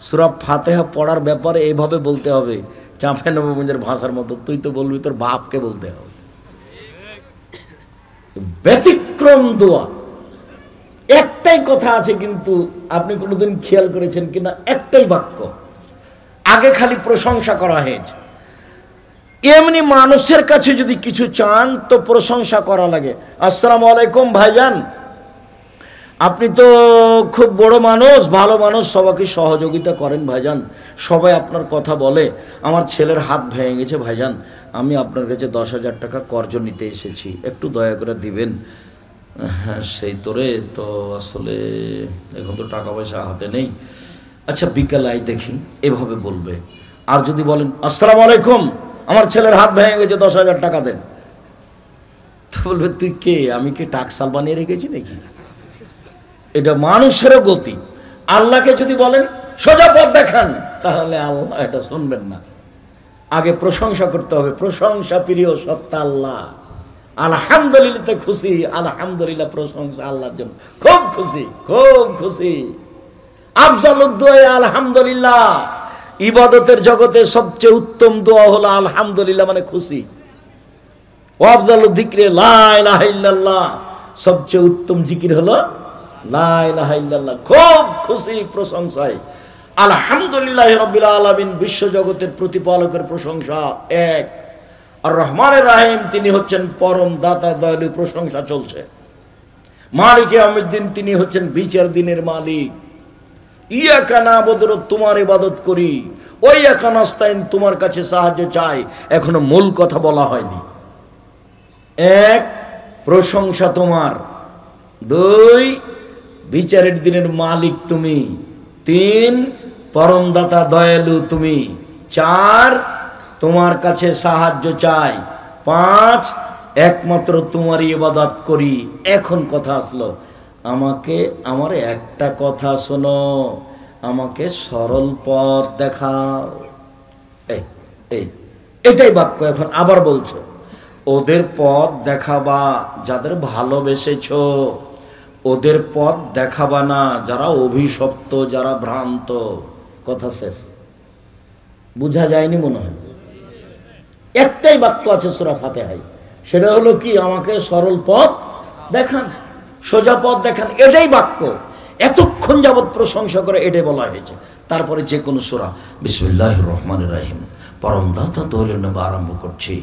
সূরা ফাতিহা পড়ার ব্যাপারে এইভাবে বলতে হবে, চাঁপে নবগঞ্জের ভাষার মতো, তুই তো বলবি তোর বাপকে বলতে হবে। ব্যতিক্রম দোয়া। একটাই কথা আছে, কিন্তু আপনি কোনোদিন খেয়াল করেছেন কিনা, একটাই বাক্য, আগে খালি প্রশংসা করা হয়েছে। এমনি মানুষের কাছে যদি কিছু চান তো প্রশংসা করা লাগে। আসসালামু আলাইকুম ভাইজান, আপনি তো খুব বড় মানুষ, ভালো মানুষ, সবাইকে সহযোগিতা করেন ভাইজান, সবাই আপনার কথা বলে। আমার ছেলের হাত ভেঙে গেছে ভাইজান, আমি আপনার কাছে 10,000 টাকা কর্জ নিতে এসেছি, একটু দয়া করে দিবেন। হ্যাঁ সেই তোরে, তো আসলে এখন তো টাকা পয়সা হাতে নেই, আচ্ছা বিকেল আই দেখি, এভাবে বলবে। আর যদি বলেন আসসালামু আলাইকুম, আমার ছেলের হাত ভেঙে গেছে, 10,000 টাকা দেন, তো বলবে তুই কে, আমি কি টাকসাল বানিয়ে রেখেছি নাকি? এটা মানুষেরও গতি। আল্লাহকে যদি বলেন সোজা পথ দেখান, তাহলে আল্লাহ এটা শুনবেন না। আগে প্রশংসা করতে হবে, প্রশংসা প্রিয় সত্তা আল্লাহ। আলহামদুলিল্লাহতে খুশি, আলহামদুলিল্লাহ প্রশংসা আল্লাহর জন্য, খুব খুশি, খুব খুশি। আফজালুদ দোয়া আলহামদুলিল্লাহ। ইবাদতের জগতে সবচেয়ে উত্তম দোয়া হলো আলহামদুলিল্লাহ, মানে খুশি। ওয়াফজালুদ যিকরি লা ইলাহা ইল্লাল্লাহ, সবচেয়ে উত্তম জিকির হলো লা ইলাহা ইল্লাল্লাহ, খুব খুশি প্রশংসায়। আলহামদুলিল্লাহি রাব্বিল আলামিন, বিশ্ব জগতের প্রতিপালকের প্রশংসা এক। আর রহমানের রহিম, তিনি হচ্ছেন পরম দাতা দয়ালু, প্রশংসা চলছে। মালিক ইয়াউমিদ্দিন, তিনি হচ্ছেন বিচার দিনের মালিক। ইয়াকা না'বুদু, তোমার ইবাদত করি, ওয়া ইয়াকা নাস্তাইন, তোমার কাছে সাহায্য চাই। এখনো মূল কথা বলা হয়নি। এক, প্রশংসা তোমার। দুই, বিচারের দিনের মালিক তুমি। তিন, পরম দাতা দয়ালু তুমি। চার, তোমার কাছে সাহায্য চাই। পাঁচ, একমাত্র তোমারই ইবাদত করি। এখন কথা আসলো, আমাকে আমার একটা কথা শোনো, আমাকে সরল পথ দেখাও। এটাই বাক্য। এখন আবার বলছে, ওদের পথ দেখাবা যাদের ভালোবেসেছো, ওদের পথ দেখাবা না যারা অভিশপ্ত, যারা ভ্রান্ত। কথা শেষ। বুঝা যায়নি মনে হয়? একটাই বাক্য আছে সূরা ফাতিহায়, সেটা হলো কি, আমাকে সরল পথ দেখান, সোজা পথ দেখান। এটাই বাক্য। এতক্ষণ যাবৎ প্রশংসা করে এটাই বলা হয়েছে। তারপরে যে কোনো সূরা, বিসমিল্লাহির রহমানির রহিম, পরম দাতা দয়ালুর নামে আরম্ভ করছি।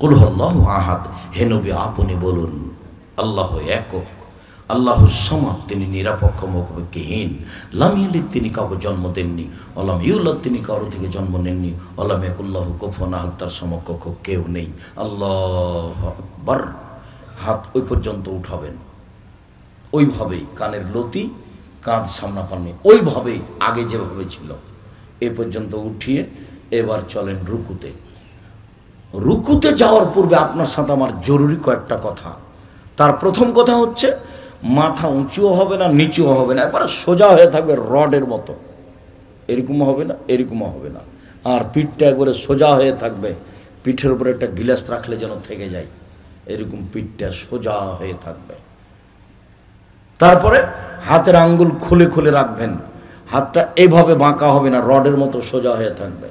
কুল হুয়াল্লাহু আহাদ, হে নবী আপনি বলুন আল্লাহ একক, আল্লাহুস সামাদ, তিনি নিরপেক্ষ মুখবিহীন। লাম ইয়ালিদ, তিনি কাউকে জন্ম দেননি। ওয়ালাম ইউলাদ, তিনি কারো থেকে জন্ম নেননি। ওয়ালাম ইয়াকুল্লাহু কুফুয়ান আহাদ, তার সমকক্ষ কেউ নেই। আল্লাহু আকবার। হাত ওই পর্যন্ত উঠাবেন, ওইভাবেই কানের লতি, কাঁধ সামনাপান্নি, ওইভাবেই আগে যেভাবে ছিল এ পর্যন্ত উঠিয়ে এবার চলেন রুকুতে। রুকুতে যাওয়ার পূর্বে আপনার সাথে আমার জরুরি কয়েকটা কথা। তার প্রথম কথা হচ্ছে, মাথা উঁচুও হবে না, নিচুও হবে না, একবারে সোজা হয়ে থাকবে রডের মতো। এরকমও হবে না, এরকমও হবে না। আর পিঠটা একবারে সোজা হয়ে থাকবে, পিঠের উপরে একটা গিলাস রাখলে যেন থেকে যায়, এরকম পিঠটা সোজা হয়ে থাকবে। তারপরে হাতের আঙ্গুল খুলে খুলে রাখবেন। হাতটা এভাবে বাঁকা হবে না, রডের মতো সোজা হয়ে থাকবে।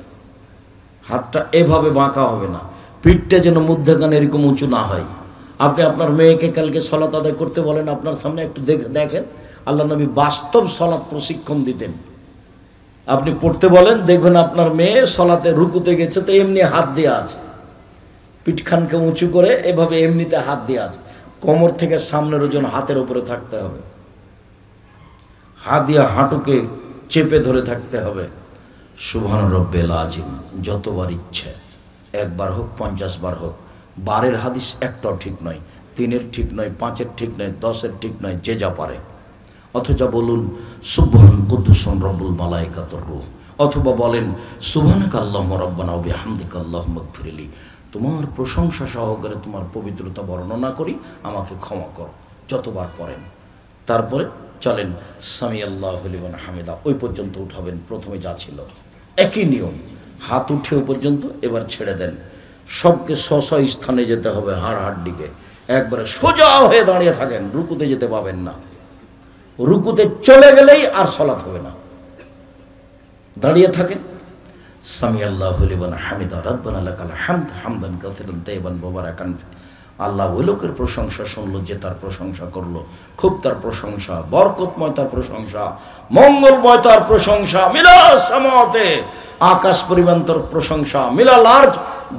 হাতটা এভাবে বাঁকা হবে না, পিঠটা যেন মধ্যখানে এরকম উঁচু না হয়। আপনি আপনার মেয়েকে কালকে সলাত আদায় করতে বলেন, আপনার সামনে একটু দেখেন, আল্লাহ নবী বাস্তব সলাত প্রশিক্ষণ দিতেন। আপনি পড়তে বলেন, দেখবেন আপনার মেয়ে সলাতে রুকুতে গেছে, তো এমনি হাত দিয়ে আছে, পিঠখানকে উঁচু করে এভাবে এমনিতে হাত দিয়ে আছে। কোমর থেকে সামনের ওজন হাতের উপরে থাকতে হবে, হাত দিয়ে হাঁটুকে চেপে ধরে থাকতে হবে। সুবহান রব্বিল আযীম যতবার ইচ্ছে, একবার হোক 50 বার হোক। বারের হাদিস একটাও ঠিক নয়, 3-এর ঠিক নয়, 5-এর ঠিক নয়, 10-এর ঠিক নয়, যে যা পারে। অথবা বলুন সুবহান কুদ্দুসুন রব্বুল মালাইকাতুর রূহ, অথবা বলেন সুবহানাকা আল্লাহুম্মা রাব্বানা ওয়া বিহামদিকা আল্লাহুম্মা ইগফিরলি, তোমার প্রশংসা সহকারে তোমার পবিত্রতা বর্ণনা করি, আমাকে ক্ষমা করো। যতবার পড়েন। তারপরে চলেন সামি আল্লাহু লিমান হামিদা, ওই পর্যন্ত উঠাবেন। প্রথমে যা ছিল একই নিয়ম, হাত উঠে ওই পর্যন্ত, এবার ছেড়ে দেন। সবকে স্ব স্থানে যেতে হবে, হাড় দিকে একবারে সোজা হয়ে দাঁড়িয়ে থাকেন, রুকুতে যেতে পাবেন না। রুকুতে চলে গেলেই আর সলাত হবে না। দাঁড়িয়ে থাকেন। সামিআল্লাহু লিমান হামিদা রাব্বানা লাকাল হামদ হামদান কাসীরান তাইয়িবান মুবারাকান। আল্লাহ ওই লোকের প্রশংসা শুনলো যে তার প্রশংসা করলো, খুব তার প্রশংসা, বরকতময় তার প্রশংসা, মঙ্গলময় তার প্রশংসা। মিলা সামাওয়াতে, আকাশ পরিমাণ তার প্রশংসা, মিলা লার্জ,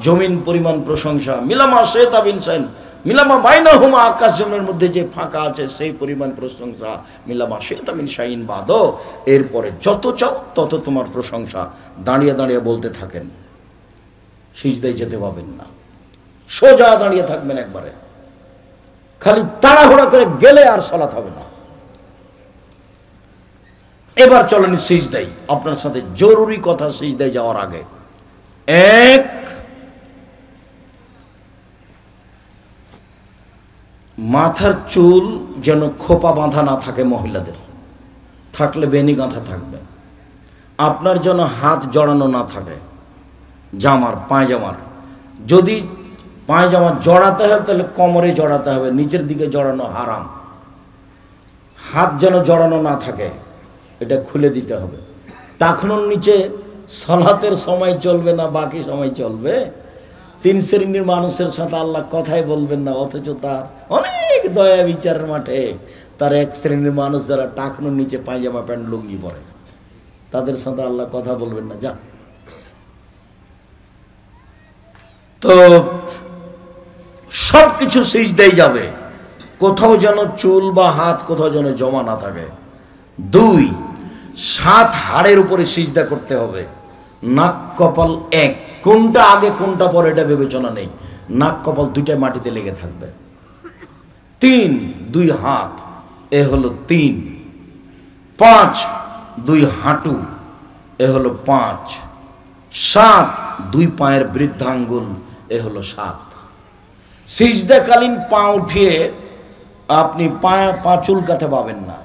জমিন পরিমাণ প্রশংসা, মিলামা শেতা বিনসাইন, মিলামা বাইনাহুমা, আকাশ জমিনের মধ্যে যে ফাঁকা আছে সেই পরিমাণ প্রশংসা, মিলামা শেতা মিন শাইন বাদ। এরপরে যত চাও তত তোমার প্রশংসা। দাঁড়িয়ে দাঁড়িয়ে বলতে থাকেন, সিজদায় যেতে পাবেন না, সোজা দাঁড়িয়ে থাকবেন একবারে। খালি তাড়াহুড়া করে গেলে আর সালাত হবে না। এবার চলেন সিজদায়। আপনার সাথে জরুরি কথা সিজদায় যাওয়ার আগে, এক, মাথার চুল যেন খোপা বাঁধা না থাকে, মহিলাদের থাকলে বেনি গাঁথা থাকবে। আপনার যেন হাত জড়ানো না থাকে জামার, পায়জামার। যদি পায়জামা জড়াতে হয় তাহলে কোমরে জড়াতে হবে, নিচের দিকে জড়ানো হারাম। হাত যেন জড়ানো না থাকে, এটা খুলে দিতে হবে। টাকনুর নিচে সালাতের সময় চলবে না, বাকি সময় চলবে। তিন শ্রেণীর মানুষের সাথে আল্লাহ কথাই বলবেন না, অথচ তার অনেক দয়া বিচারের মাঠে তার এক শ্রেণীর মানুষ যারা টাকনুর নিচে পায়জামা প্যান্ট লুঙ্গি পরে, তাদের সাথে আল্লাহ কথা বলবেন না। যা, তো সব কিছু সিজদায় যাবে, কোথাও যেন চুল বা হাত কোথাও যেন জমা না থাকে। দুই, 7 হাড়ের উপরে সিজদা করতে হবে। নাক কপাল এক, কোনটা আগে কোনটা পরে এটা বিবেচনা নেই। নাক কপাল দুইটাই মাটিতে লেগে থাকবে। 3, 2 হাত, এ হলো 3। 5, 2 হাঁটু, এ হলো 5। 7, 2 পায়ের বৃদ্ধাঙ্গুল, এ হলো 7। সিজদাকালীন পা উঠিয়ে আপনি পা চুলকাতে পাবেন না,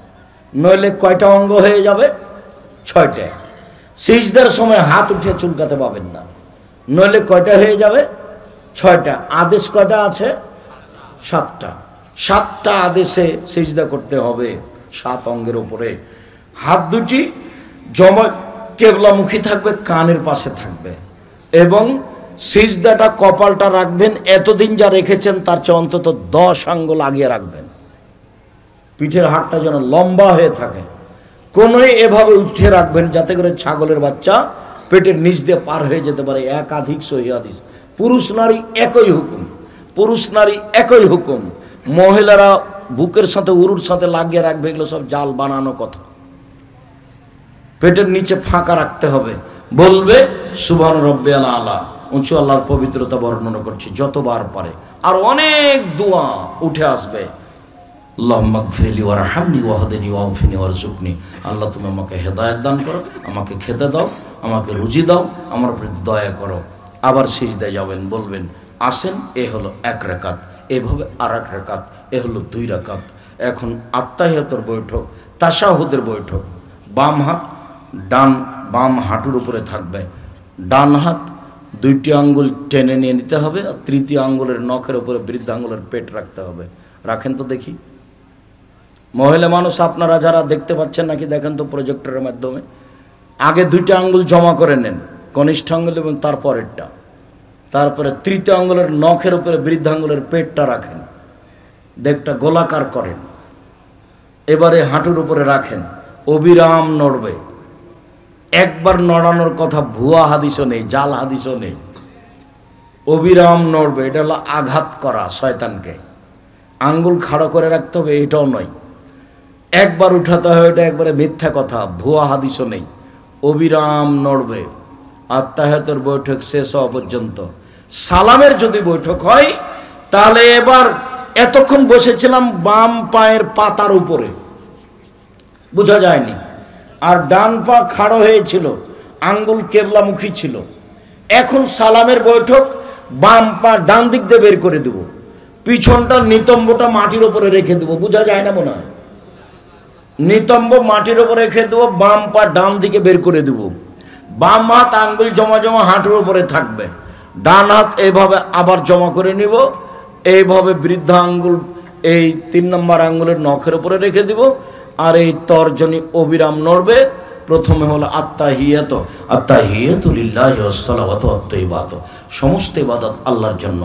নইলে কয়টা অঙ্গ হয়ে যাবে? 6টা। সিজদার সময় হাত উঠিয়ে চুলকাতে পাবেন না, নইলে কয়টা হয়ে যাবে? 6টা। আদেশ কয়টা আছে? 7টা। 7টা আদেশে সিজদা করতে হবে 7 অঙ্গের উপরে। হাত দুটি জমা কেবলামুখী থাকবে, কানের পাশে থাকবে, এবং সিজদাটা কপালটা রাখবেন এতদিন যা রেখেছেন তার চেয়ে অন্তত 10 আঙ্গুল আগিয়ে রাখবেন। পিঠের হাড়টা যেন লম্বা হয়ে থাকে, কোনোই এভাবে উঠে রাখবেন যাতে করে ছাগলের বাচ্চা পেটের নিচ দিয়ে পার হয়ে যেতে পারে। একাধিক সহিহ হাদিস। পুরুষ নারী একই হুকুম, পুরুষ নারী একই হুকুম। মহিলারা বুকের সাথে উরুর সাথে লাগিয়ে রাখবে, এগুলো সব জাল বানানো কথা। পেটের নিচে ফাঁকা রাখতে হবে। বলবে সুবহান রাব্বিয়াল আলা, উঁচু আল্লাহর পবিত্রতা বর্ণনা করছি যতবার পারে। আর অনেক দোয়া উঠে আসবে। আল্লাহুম্মা গফিরলি ওয়ারহামনি ওয়াহদিনি ওয়াফিনি ওয়ারযুকনি। আল্লাহ তুমি আমাকে হেদায়েত দান করো, আমাকে খেতে দাও, আমাকে রুজি দাও, আমার প্রতি দয়া করো। আবার সিজদায় যাবেন, বলবেন আসেন, এ হলো 1 রাকাত, এভাবে আর 1 রাকাত, এ হলো 2 রাকাত। এখন আত্তাহিয়াতুর বৈঠক, তাশাহুদের বৈঠক। বাম হাত বাম হাঁটুর উপরে থাকবে, ডান হাত 2টি আঙ্গুল টেনে নিয়ে নিতে হবে, আর 3য় আঙ্গুলের নখের উপরে বৃদ্ধাঙ্গুলের পেট রাখতে হবে। রাখেন তো দেখি। মহিলা মানুষ আপনারা যারা দেখতে পাচ্ছেন নাকি দেখেন তো প্রজেক্টরের মাধ্যমে। আগে 2টা আঙ্গুল জমা করে নেন, কনিষ্ঠ আঙ্গুল এবং তারপরেরটা। তারপরে 3য় আঙ্গুলের নখের উপরে বৃদ্ধাঙ্গুলের পেটটা রাখেন, দেখটা গোলাকার করেন। এবারে হাঁটুর উপরে রাখেন, অবিরাম নড়বে। একবার নড়ানোর কথা ভুয়া হাদিসও নেই, জাল হাদিসও নেই। অবিরাম নড়বে, এটা হলো আঘাত করা শয়তানকে। আঙ্গুল খাড়ো করে রাখতে হবে, এটাও নয়। একবার উঠাতে হবে, এটা একবারে মিথ্যা কথা, ভুয়া হাদিসও নেই। অবিরাম নড়বে আত্তাহিয়াতের বৈঠক শেষ হওয়া পর্যন্ত। সালামের যদি বৈঠক হয় তাহলে এবার এতক্ষণ বসেছিলাম বাম পায়ের পাতার উপরে, বোঝা যায়নি, আর ডান পা খাড়ো হয়েছিল, আঙ্গুল কেবলামুখী ছিল। এখন সালামের বৈঠক, বাম পা ডান দিক দিয়ে বের করে দেব, পিছনটা নিতম্বটা মাটির উপরে রেখে দেবো। বোঝা যায় না মনে হয়? নিতম্ব মাটির উপরে রেখে দেবো, বাম পা ডান দিকে বের করে দেব। বাম হাত আঙ্গুল জমা জমা হাঁটুর উপরে থাকবে, ডান হাত এইভাবে আবার জমা করে নিব, এইভাবে বৃদ্ধা আঙ্গুল এই 3 নম্বর আঙ্গুলের নখের উপরে রেখে দিব, আর এই তর্জনী অবিরাম নড়বে। প্রথমে হলো আত্তাহিয়াত, আত্তাহিয়াতু লিল্লাহি ওয়াস সালাওয়াতু ওয়াত তাইয়্যিবাত, সমস্ত ইবাদত আল্লাহর জন্য।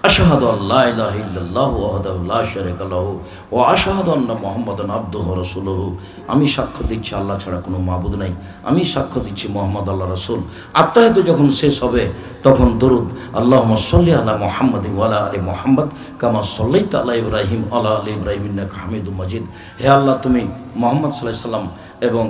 আশহাদু আল্লা ইলাহা ইল্লাল্লাহু ওয়াহদাহু লা শারীকা লাহু ওয়া আশহাদু আন্না মুহাম্মাদান আবদুহু ওয়া রাসূলুহু, আমি সাক্ষ্য দিচ্ছি আল্লাহ ছাড়া কোনো মাবুদ নাই, আমি সাক্ষ্য দিচ্ছি মুহাম্মদ আল্লাহ রাসূল। আত্তাহিয়াত যখন শেষ হবে তখন দরুদ, আল্লাহুম্মা সাল্লি আলা মুহাম্মাদিন ওয়া আলা আলি মুহাম্মাদ কামা সাল্লাইতা আলা ইব্রাহিম ওয়া আলা আলি ইব্রাহিম ইন্নাকা হামিদুম মাজিদ। হে আল্লাহ, তুমি মুহাম্মদ সাল্লাল্লাহু আলাইহি সাল্লাম এবং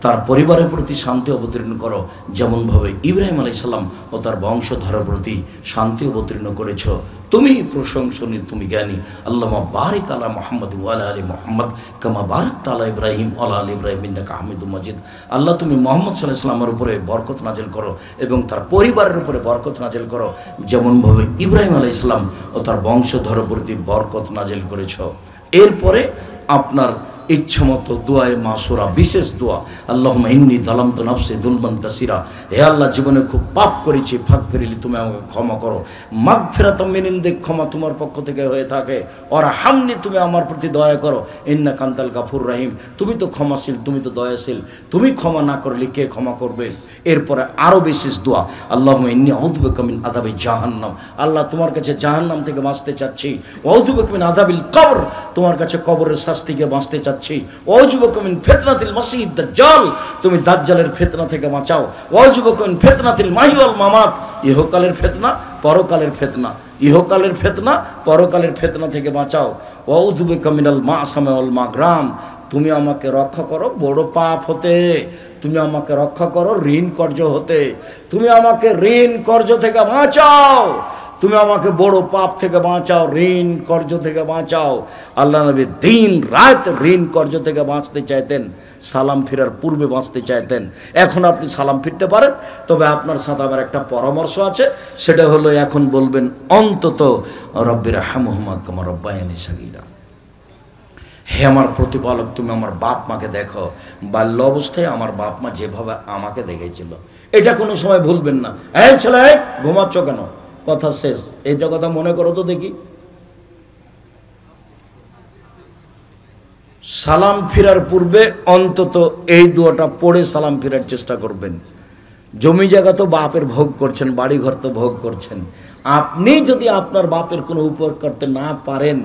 তার পরিবারের প্রতি শান্তি অবতীর্ণ করো, যেমনভাবে ইব্রাহিম আলাইহিস সালাম ও তার বংশধরের প্রতি শান্তি অবতীর্ণ করেছ। তুমি প্রশংসনীয়, তুমি জ্ঞানী। আল্লাহুম্মা বারিক আলা মুহাম্মাদ ওয়া আলা আলি মুহাম্মাদ কামা বারাকতা আলা ইব্রাহিম ওয়া আলা আলি ইব্রাহিম ইন্নাকা হামিদুম মাজিদ। আল্লাহ, তুমি মুহাম্মদ সাল্লাল্লাহু আলাইহি সাল্লামের উপরে বরকত নাজিল করো এবং তার পরিবারের উপরে বরকত নাজিল করো, যেমনভাবে ইব্রাহিম আলাইহিস সালাম ও তার বংশধরের প্রতি বরকত নাজিল করেছ। এরপরে আপনার ইচ্ছামতো দোয়ায়ে মাসুরা, বিশেষ দোয়া, আল্লাহুম্মা ইন্নী যালামতু নাফসি যুলমান কাসীরা, হে আল্লাহ, জীবনে খুব পাপ করেছি, ফাগফিরলি, তুমি আমাকে ক্ষমা করো। মাগফিরাতাম মিন ইনদিক, ক্ষমা তোমার পক্ষ থেকে হয়ে থাকে। ওয়ারহামনি, তুমি আমার প্রতি দয়া করো। ইন্নাকা আনতাল গাফুর রহিম, তুমি তো ক্ষমাশীল, তুমি তো দয়াশীল, তুমি ক্ষমা না করলে কে ক্ষমা করবে। এরপরে আরও বিশেষ দোয়া, আল্লাহুম্মা ইন্নী আউযু বিকা মিন আযাবি জাহান্নাম, আল্লাহ তোমার কাছে জাহান্নাম থেকে বাঁচতে চাচ্ছি। ওয়া আউযু বিকা মিন আযাবিল কবর, তোমার কাছে কবরের শাস্তি থেকে বাঁচতে চাচ্ছি। ওয়াজুবুকা মিন ফিতনাতিল মাসিহিদ দাজ্জাল, তুমি দাজ্জালের ফিতনা থেকে বাঁচাও। ওয়াজুবুকা মিন ফিতনাতিল মাহি ওয়াল মামাত, ইহকালের ফিতনা, পরকালের ফিতনা, ইহকালের ফিতনা, পরকালের ফিতনা থেকে বাঁচাও। ওয়াউযুবিকা মিনাল মাসামি ওয়াল মাগরাম, তুমি আমাকে রক্ষা করো বড় পাপ হতে, তুমি আমাকে রক্ষা করো ঋণ কর্জ হতে, তুমি আমাকে ঋণ কর্জ থেকে বাঁচাও, তুমি আমাকে বড় পাপ থেকে বাঁচাও, ঋণ কর্জ থেকে বাঁচাও। আল্লাহ নবী দিন রাত ঋণ কর্জ থেকে বাঁচতে চাইতেন, সালাম ফেরার পূর্বে বাঁচতে চাইতেন। এখন আপনি সালাম ফিরতে পারেন, তবে আপনার সাথে আমার একটা পরামর্শ আছে, সেটা হলো এখন বলবেন অন্তত রব্বিরহামহুমা কামা রাব্বায়ানি সাগীরা, হে আমার প্রতিপালক, তুমি আমার বাপ মাকে দেখো, বাল্য অবস্থায় আমার বাপ মা যেভাবে আমাকে দেখেছিল, এটা কোনো সময় ভুলবেন না। এই ছেলে, ঘুমাচ্ছ কেন? কথা শেষ, এইটা কথা মনে করো তো দেখি। সালাম ফেরার পূর্বে অন্তত এই দোয়াটা পড়ে সালাম ফেরার চেষ্টা করবেন। জমি জায়গা তো বাপের ভোগ করছেন, বাড়ি ঘর তো ভোগ করছেন, আপনি যদি আপনার বাপের কোনো উপকার করতে না পারেন,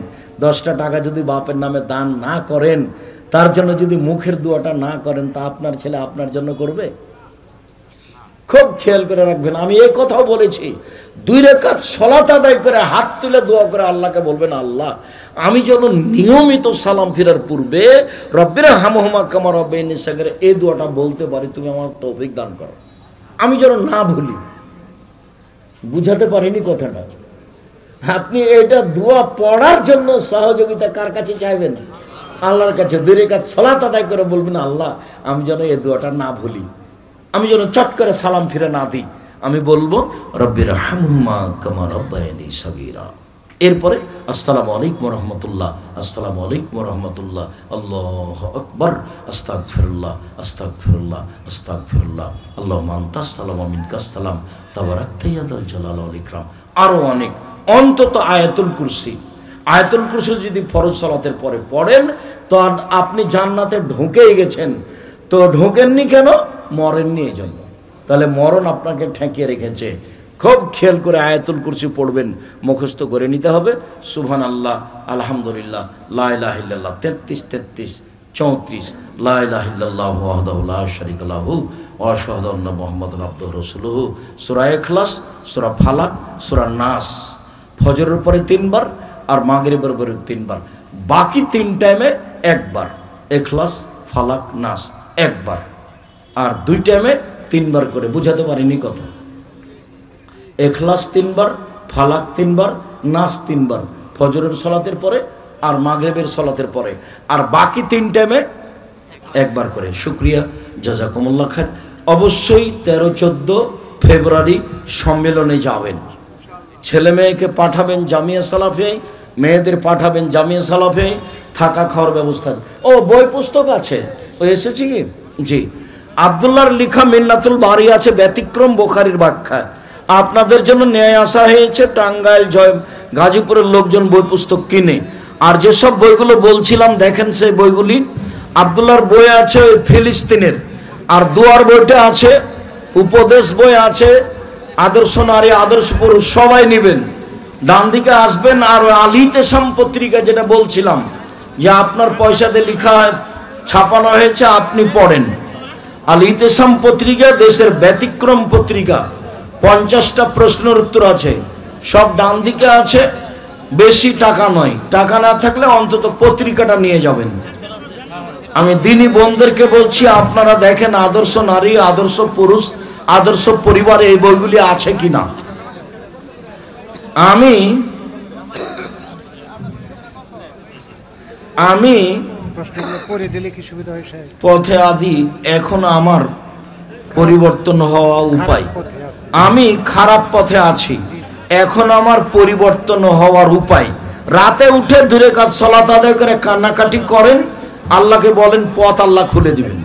10টা টাকা যদি বাপের নামে দান না করেন, তার জন্য যদি মুখের দোয়াটা না করেন, তা আপনার ছেলে আপনার জন্য করবে? খুব খেয়াল করে রাখবেন। আমি এই কথাও বলেছি, 2 রাকাত সালাত আদায় করে হাত তুলে দোয়া করে আল্লাহকে বলবেন, আল্লাহ, আমি যেন নিয়মিত সালাম ফেরার পূর্বে রব্বিরহামহুমা কামা রাব্বায়ানি সাগীরা এই দোয়াটা বলতে পারি, তুমি আমার তৌফিক দান করো, আমি যেন না ভুলি। বুঝাতে পারিনি কথাটা? আপনি এটা দোয়া পড়ার জন্য সহযোগিতা কার কাছে চাইবেন? আল্লাহর কাছে। 2 রাকাত সালাত আদায় করে বলবেন, আল্লাহ, আমি যেন এই দোয়াটা না ভুলি, আমি যেন চট করে সালাম ফিরে না দিই। আমি বলবো রব্বিরহামহুমা কামা রাব্বায়ানি সাগীরা। এরপরে আসসালামু আলাইকুম ওয়া রাহমাতুল্লাহ, আসসালামু আলাইকুম ওয়া রাহমাতুল্লাহ, আল্লাহু আকবার, আস্তাগফিরুল্লাহ, আস্তাগফিরুল্লাহ, আস্তাগফিরুল্লাহ, আল্লাহুম্মা আনতাস সালাম ওয়া মিনকাস সালাম, তাবারাকতা ইয়া যাল জালালি ওয়াল ইকরাম। আরো অনেক, অন্তত আয়াতুল কুরসি, আয়াতুল কুরসি যদি ফরজ সালাতের পরে পড়েন তো আপনি জান্নাতে ঢুকেই গেছেন। তো ঢোকেননি কেন? মরেননি এই জন্য। তাহলে মরণ আপনাকে ঠেকিয়ে রেখেছে। খুব খেয়াল করে আয়াতুল কুরসি পড়বেন, মুখস্থ করে নিতে হবে। সুবহানাল্লাহ, আলহামদুলিল্লাহ, লা ইলাহা ইল্লাল্লাহ 33 33 34, লা ইলাহা ইল্লাল্লাহু ওয়াহদাহু লা শারীকা লাহু ওয়া আশহাদু আন্না মুহাম্মাদান আবদুহু ওয়া রাসূলুহু। সূরা ইখলাস, সূরা ফালাক, সূরা নাস ফজরের পরে 3 বার আর মাগরিবের পরে 3 বার, বাকি 3 টাইমে একবার। ইখলাস, ফালাক, নাস একবার, আর 2 টাইমে 3 বার করে। বুঝাতে পারিনি কথা? ইখলাস 3 বার, ফালাক 3 বার, নাস 3 বার, ফজরের সালাতের পরে আর মাগরিবের সালাতের পরে, আর বাকি 3 টাইমে একবার করে। শুকরিয়া, জাযাকুমুল্লাহ খাইর। অবশ্যই 13-14 ফেব্রুয়ারি সম্মেলনে যাবেন। ছেলে মেয়েকে পাঠাবেন জামিয়া সালাফিয়ায়, মেয়েদের পাঠাবেন জামিয়া সালাফিয়ায়, থাকা খাওয়ার ব্যবস্থা। ও বই পুস্তক আছে, ও এসেছে কি? জি, আব্দুল্লাহর লেখা মিন্নাতুল বারি আছে, ব্যতিক্রম বুখারীর ব্যাখ্যা, আপনাদের জন্য নিয়ে আসা হয়েছে। টাঙ্গাইল, গাজীপুরের লোকজন বই পুস্তক কিনে। আর যেসব বইগুলো বলছিলাম দেখেন সেই বইগুলি। আব্দুল্লাহর বই আছে ওই ফিলিস্তিনের, আর দুয়ার বইটা আছে, উপদেশ বই আছে, আদর্শ নারী আদর্শ পুরুষ সবাই নেবেন। ডান দিকে আসবেন। আর আলিতেসাম পত্রিকা যেটা বলছিলাম যে আপনার পয়সাতে লেখা ছাপানো হয়েছে, আপনি পড়েন। আলিতেসাম পত্রিকা দেশের ব্যতিক্রম পত্রিকা। 50টা প্রশ্নের উত্তর আছে, সব ডান দিকে আছে। বেশি টাকা নয়, টাকা না থাকলে অন্তত পত্রিকাটা নিয়ে যাবেন। আমি দিনী বোনদেরকে বলছি, আপনারা দেখেন আদর্শ নারী আদর্শ পুরুষ আদর্শ পরিবার এই বইগুলি আছে কিনা। আমি পথে আদি এখন আমার পরিবর্তন হওয়া উপায়। আমি খারাপ পথে আছি, এখন আমার পরিবর্তন হওয়ার উপায়। রাতে উঠে 2 রাকাত সালাত আদায় করে কান্নাকাটি করেন, আল্লাহকে বলেন, পথ আল্লাহ খুলে দিবেন।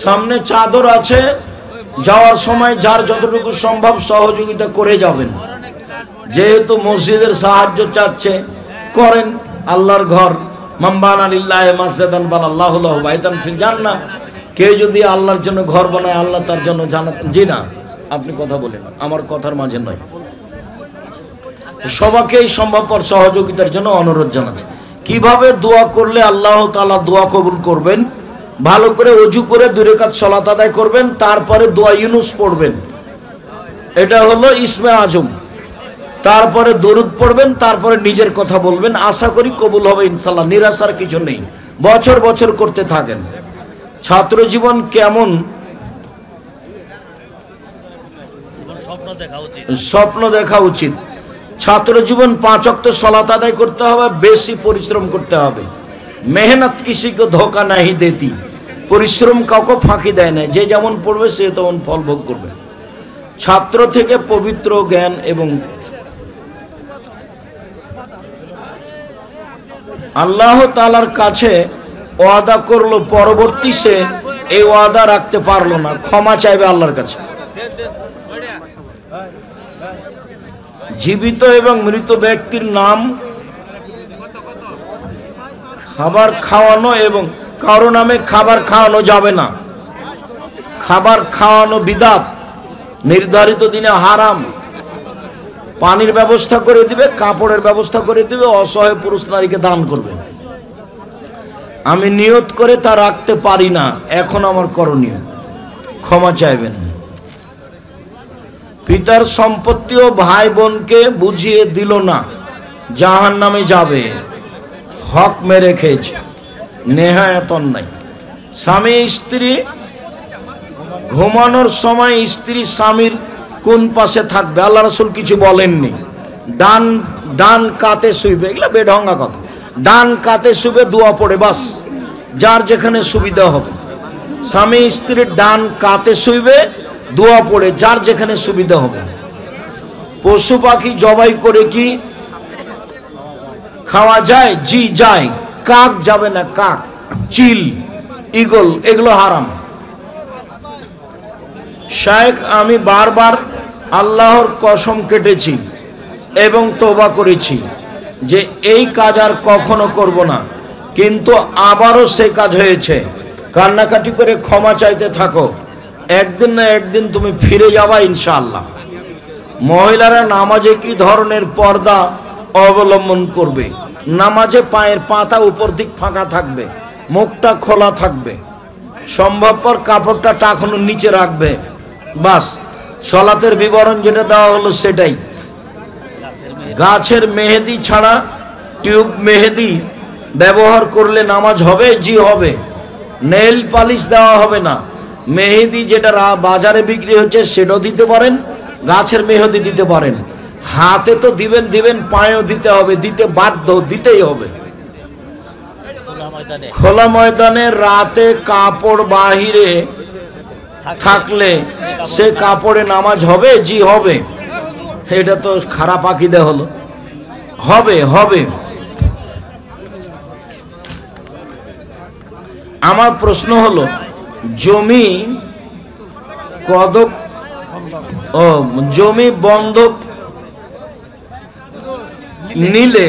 সামনে চাদর আছে, যাওয়ার সময় যার যতটুকু সম্ভব সহযোগিতা করে যাবেন। যেহেতু মসজিদের সাহায্য চাচ্ছে, করেন। আল্লাহর ঘর, মাম্বানা লিল্লাহি মাসজিদান বানাল্লাহু লাহু বাইতান ফিল জান্নাহ। কেউ যদি আল্লাহর জন্য ঘর বানায়, আল্লাহ তার জন্য জান্নাত। জি না, আপনি কথা বলেন, আমার কথার মাঝে নয়। সবাইকেই সম্ভবপর সহযোগিতার জন্য অনুরোধ জানাচ্ছি। কিভাবে দোয়া করলে আল্লাহ তাআলা দোয়া কবুল করবেন? ভালো করে ওযু করে 2 রাকাত সালাত আদায় করবেন, তারপরে দোয়া ইউনুস পড়বেন। এটা হলো ইসমে আজম। তারপরে দরুদ পড়বেন, তারপরে নিজের কথা বলবেন। আশা করি কবুল হবে ইনশাআল্লাহ, নিরাশার কিছু নেই। বছর বছর করতে থাকেন। ছাত্র জীবন কেমন? স্বপ্ন দেখা উচিত। ছাত্র জীবন 5 ওয়াক্ত সালাত আদায় করতে হবে, বেশি পরিশ্রম করতে হবে। মেহনত কিসিকে ধোকা নাহি দেতি। পরিশ্রম কাউকে ফাঁকি দেয় না, যে যেমন পড়বে সে তেমন ফল ভোগ করবে। ছাত্র থেকে পবিত্র জ্ঞান এবং আল্লাহ তাআলার কাছে ওয়াদা করলো, পরবর্তী সে এই ওয়াদা রাখতে পারলো না, ক্ষমা চাইবে আল্লাহর কাছে। জীবিত এবং মৃত ব্যক্তির নাম, খাবার খাওয়ানো এবং কারো নামে খাবার খাওয়ানো যাবে না। খাবার খাওয়ানো বিদআত, নির্ধারিত দিনে হারাম। পানির ব্যবস্থা করে দিবে, কাপড়ের ব্যবস্থা করে দিবে, অসহায় পুরুষ নারীকে দান করবে। আমি নিয়ত করে তা রাখতে পারি না, এখন আমার করণীয়, ক্ষমা চাইবেন। পিতার সম্পত্তিও ভাই বোনকে বুঝিয়ে দিল না, জাহান্নামে যাবে, হক মেরে খেয়েছে, নেহায়েত অন্যায়। স্বামী স্ত্রী ঘুমানোর সময় স্ত্রী স্বামীর কোন পাশে থাকবে? আল্লাহ রাসূল কিছু বলেননি। ডান কাতে শুইবে, এগুলা বেঢঙ্গা কথা। ডান কাতে শুবে, দোয়া পড়ে, বাস যার যেখানে সুবিধা হবে। স্বামী স্ত্রীর ডান কাতে শুইবে, দোয়া পড়ে, যার যেখানে সুবিধা হবে। পশু পাখি জবাই করে কি খাওয়া যায়? জি যায়। কাক যাবে না, কাক, চিল, ঈগল, এগুলো হারাম। শায়েখ, আমি বারবার আল্লাহর কসম কেটেছি এবং তওবা করেছি যে এই কাজ আর কখনো করব না, কিন্তু আবারও সে কাজ হয়েছে। কান্নাকাটি করে ক্ষমা চাইতে থাকো, একদিন না একদিন তুমি ফিরে যাবা ইনশাআল্লাহ। মহিলারা নামাজে কি ধরনের পর্দা অবলম্বন করবে? নামাজে পায়ের পাতা উপর দিক ফাঁকা থাকবে, মুখটা খোলা থাকবে, সম্ভবপর কাপড়টা টাকানোর নিচে রাখবে, বাস। সলাতের বিবরণ যেটা দেওয়া হলো সেটাই। গাছের মেহেদি ছাড়া টিউব মেহেদি ব্যবহার করলে নামাজ হবে? জি হবে। নেল পালিশ দেওয়া হবে না। মেহেদি যেটা বাজারে বিক্রি হচ্ছে সেটাও দিতে পারেন, গাছের মেহেদি দিতে পারেন। হাতে তো দিবেন, পায়েও দিতে হবে, দিতে বাধ্য, দিতেই হবে। খোলা ময়দানে রাতে কাপড় বাহিরে থাকলে সে কাপড়ে নামাজ হবে? জি হবে। এটা তো খারাপ আকীদা হলো। হবে। আমার প্রশ্ন হলো, জমি বন্ধক নিলে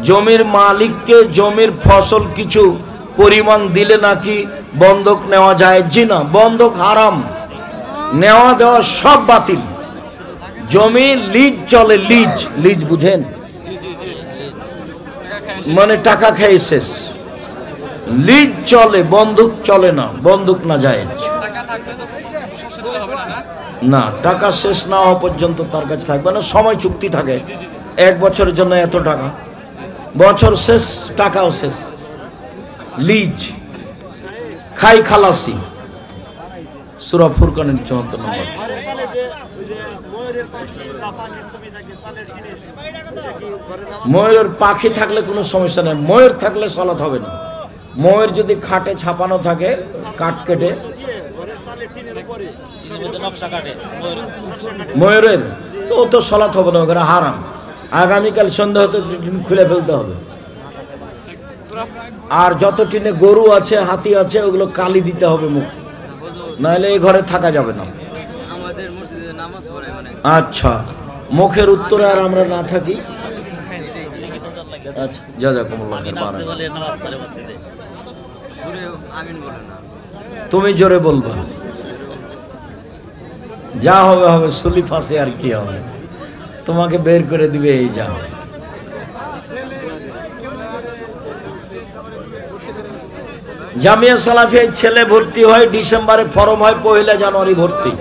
জমির মালিককে জমির ফসল কিছু পরিমাণ দিলে নাকি বন্ধক নেওয়া যায়? জি না, বন্ধক হারাম, নেওয়া দেওয়া সব বাতিল। জমি লিজ চলে, লিজ, লিজ বুঝেন? মানে টাকা খেয়ে শেষ। লিজ চলে, বন্দুক চলে না, বন্দুক না যায় না। টাকা শেষ না হওয়া পর্যন্ত তার কাছে থাকবে না, সময় চুক্তি থাকে, 1 বছরের জন্য এত টাকা, বছর শেষ টাকাও শেষ। লিজ, খাই খালাসি, সূরা ফুরকানের 74 নম্বর। ময়ূরের পাখি থাকলে কোনো সমস্যা নেই, ময়ূর থাকলে সালাত হবে না। ময়ূর যদি খাটে ছাপানো থাকে, কাঠ কেটে ময়ূরের, তো ও তো সালাত হবে না, ওখানে হারাম। আগামীকাল সন্ধ্যা হতে খুলে ফেলতে হবে। আর যত টিনে গরু আছে, হাতি আছে, ওগুলো কালি দিতে হবে মুখ, নাহলে এই ঘরে থাকা যাবে না। আচ্ছা, মুখের উত্তরে আর আমরা না থাকি। আচ্ছা, জাযাকুমুল্লাহ খাইর। তুমি জোরে বলবা, যা হবে হবে, সুলি ফাঁসে আর কি হবে, তোমাকে বের করে দিবে এই যা। জামিয়া সালাফিয়ায় ছেলে ভর্তি হয় ডিসেম্বরে, ফরম হয় 1 জানুয়ারি ভর্তি।